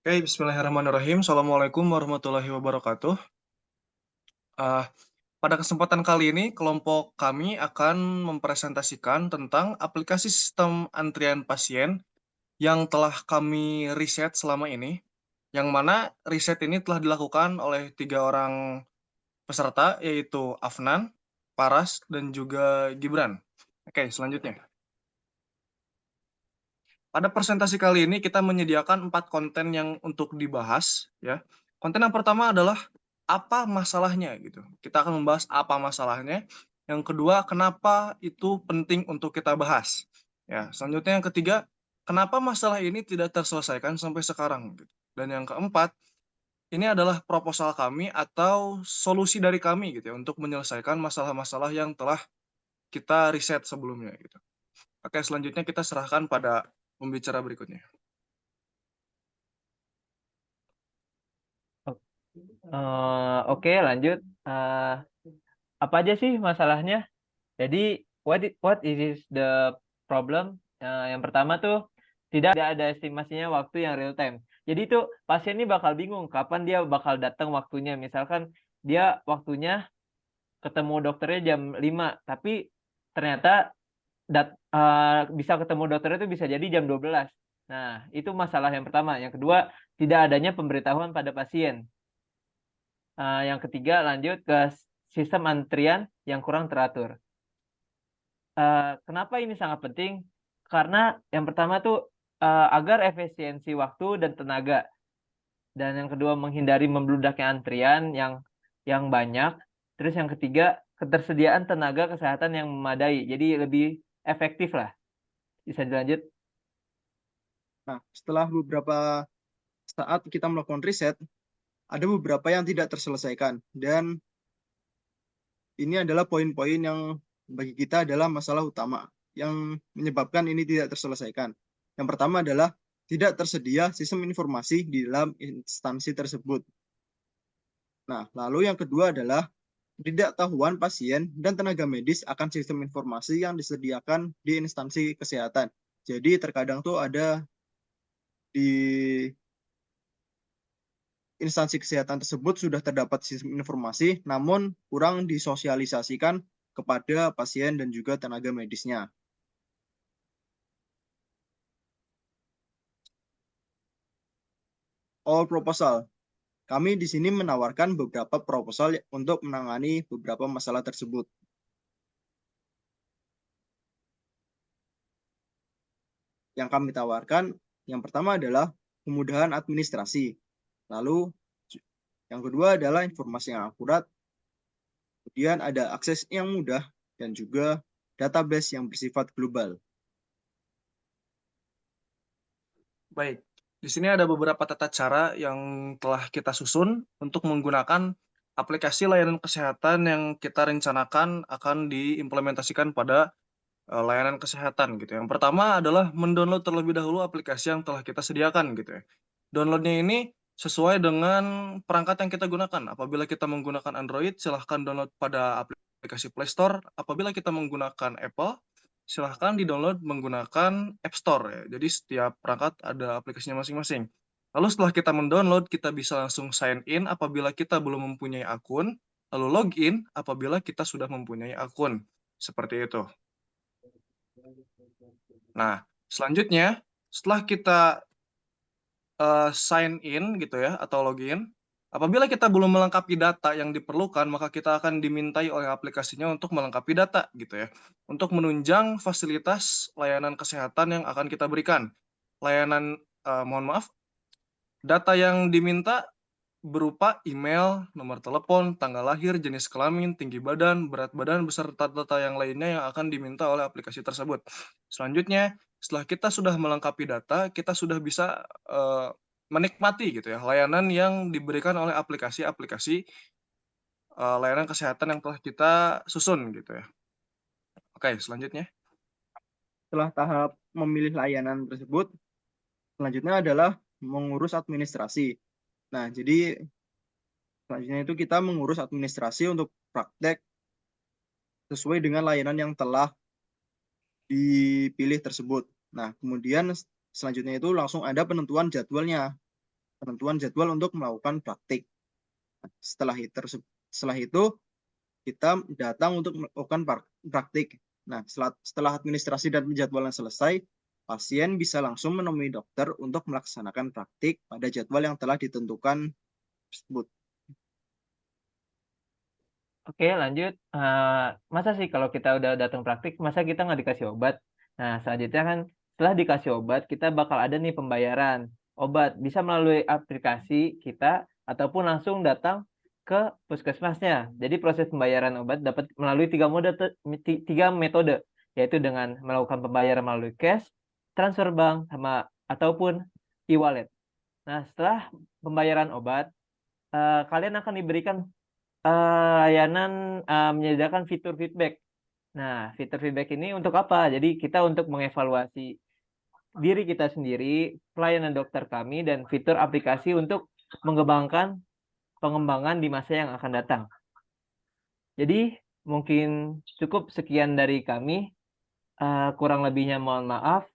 Oke, bismillahirrahmanirrahim. Assalamualaikum warahmatullahi wabarakatuh. Ah, pada kesempatan kali ini, kelompok kami akan mempresentasikan tentang aplikasi sistem antrian pasien yang telah kami riset selama ini, yang mana riset ini telah dilakukan oleh 3 orang peserta, yaitu Afnan, Paras, dan juga Gibran. Oke, selanjutnya. Pada presentasi kali ini kita menyediakan 4 konten yang untuk dibahas ya. Konten yang pertama adalah apa masalahnya gitu. Kita akan membahas apa masalahnya. Yang kedua, kenapa itu penting untuk kita bahas. Ya, selanjutnya yang ketiga, kenapa masalah ini tidak terselesaikan sampai sekarang gitu. Dan yang keempat, ini adalah proposal kami atau solusi dari kami gitu ya untuk menyelesaikan masalah-masalah yang telah kita riset sebelumnya gitu. Oke, selanjutnya kita serahkan pada pembicara berikutnya. Oke, lanjut. Eh, apa aja sih masalahnya? Jadi, what is the problem? Yang pertama tuh tidak ada estimasinya waktu yang real time. Jadi tuh pasien ini bakal bingung kapan dia bakal datang waktunya. Misalkan dia waktunya ketemu dokternya jam 5, tapi ternyata bisa ketemu dokternya itu bisa jadi jam 12. Nah, itu masalah yang pertama. Yang kedua, tidak adanya pemberitahuan pada pasien. Yang ketiga, lanjut ke sistem antrian yang kurang teratur. Kenapa ini sangat penting? Karena yang pertama tuh agar efisiensi waktu dan tenaga, dan yang kedua menghindari membludaknya antrian yang banyak. Terus yang ketiga, ketersediaan tenaga kesehatan yang memadai, jadi lebih efektif lah. Bisa dilanjut? Nah, setelah beberapa saat kita melakukan riset, ada beberapa yang tidak terselesaikan. Dan ini adalah poin-poin yang bagi kita adalah masalah utama yang menyebabkan ini tidak terselesaikan. Yang pertama adalah tidak tersedia sistem informasi di dalam instansi tersebut. Nah, lalu yang kedua adalah ketidaktahuan pasien dan tenaga medis akan sistem informasi yang disediakan di instansi kesehatan. Jadi terkadang tuh ada di instansi kesehatan tersebut sudah terdapat sistem informasi, namun kurang disosialisasikan kepada pasien dan juga tenaga medisnya. All proposal. Kami di sini menawarkan beberapa proposal untuk menangani beberapa masalah tersebut. Yang kami tawarkan, yang pertama adalah kemudahan administrasi. Lalu yang kedua adalah informasi yang akurat. Kemudian ada akses yang mudah dan juga database yang bersifat global. Baik, di sini ada beberapa tata cara yang telah kita susun untuk menggunakan aplikasi layanan kesehatan yang kita rencanakan akan diimplementasikan pada layanan kesehatan gitu. Yang pertama adalah mendownload terlebih dahulu aplikasi yang telah kita sediakan gitu ya. Downloadnya ini sesuai dengan perangkat yang kita gunakan. Apabila kita menggunakan Android, silahkan download pada aplikasi Play Store. Apabila kita menggunakan Apple, silahkan di-download menggunakan App Store ya. Jadi setiap perangkat ada aplikasinya masing-masing. Lalu setelah kita mendownload, kita bisa langsung sign in apabila kita belum mempunyai akun, lalu login apabila kita sudah mempunyai akun. Seperti itu. Nah, selanjutnya setelah kita sign in gitu ya atau login, apabila kita belum melengkapi data yang diperlukan, maka kita akan dimintai oleh aplikasinya untuk melengkapi data gitu ya, untuk menunjang fasilitas layanan kesehatan yang akan kita berikan. Layanan mohon maaf, data yang diminta berupa email, nomor telepon, tanggal lahir, jenis kelamin, tinggi badan, berat badan, beserta data yang lainnya yang akan diminta oleh aplikasi tersebut. Selanjutnya, setelah kita sudah melengkapi data, kita sudah bisa menikmati gitu ya layanan yang diberikan oleh aplikasi-aplikasi layanan kesehatan yang telah kita susun gitu ya. Oke, selanjutnya. Setelah tahap memilih layanan tersebut, selanjutnya adalah mengurus administrasi. Nah, jadi selanjutnya itu kita mengurus administrasi untuk praktek sesuai dengan layanan yang telah dipilih tersebut. Nah, kemudian selanjutnya itu langsung ada penentuan jadwalnya. penentuan jadwal untuk melakukan praktik. Nah, setelah itu kita datang untuk melakukan praktik. Nah, setelah administrasi dan penjadwalan selesai, pasien bisa langsung menemui dokter untuk melaksanakan praktik pada jadwal yang telah ditentukan tersebut. Oke, lanjut. Masa sih kalau kita udah datang praktik, masa kita nggak dikasih obat? Nah, selanjutnya kan setelah dikasih obat, kita bakal ada nih pembayaran obat. Bisa melalui aplikasi kita ataupun langsung datang ke puskesmasnya. Jadi proses pembayaran obat dapat melalui tiga metode, yaitu dengan melakukan pembayaran melalui cash, transfer bank, ataupun e-wallet. Nah, setelah pembayaran obat, kalian akan diberikan layanan menyediakan fitur feedback. Nah, fitur feedback ini untuk apa? Jadi kita untuk mengevaluasi diri kita sendiri, pelayanan dokter kami, dan fitur aplikasi untuk mengembangkan pengembangan di masa yang akan datang. Jadi mungkin cukup sekian dari kami. Kurang lebihnya mohon maaf.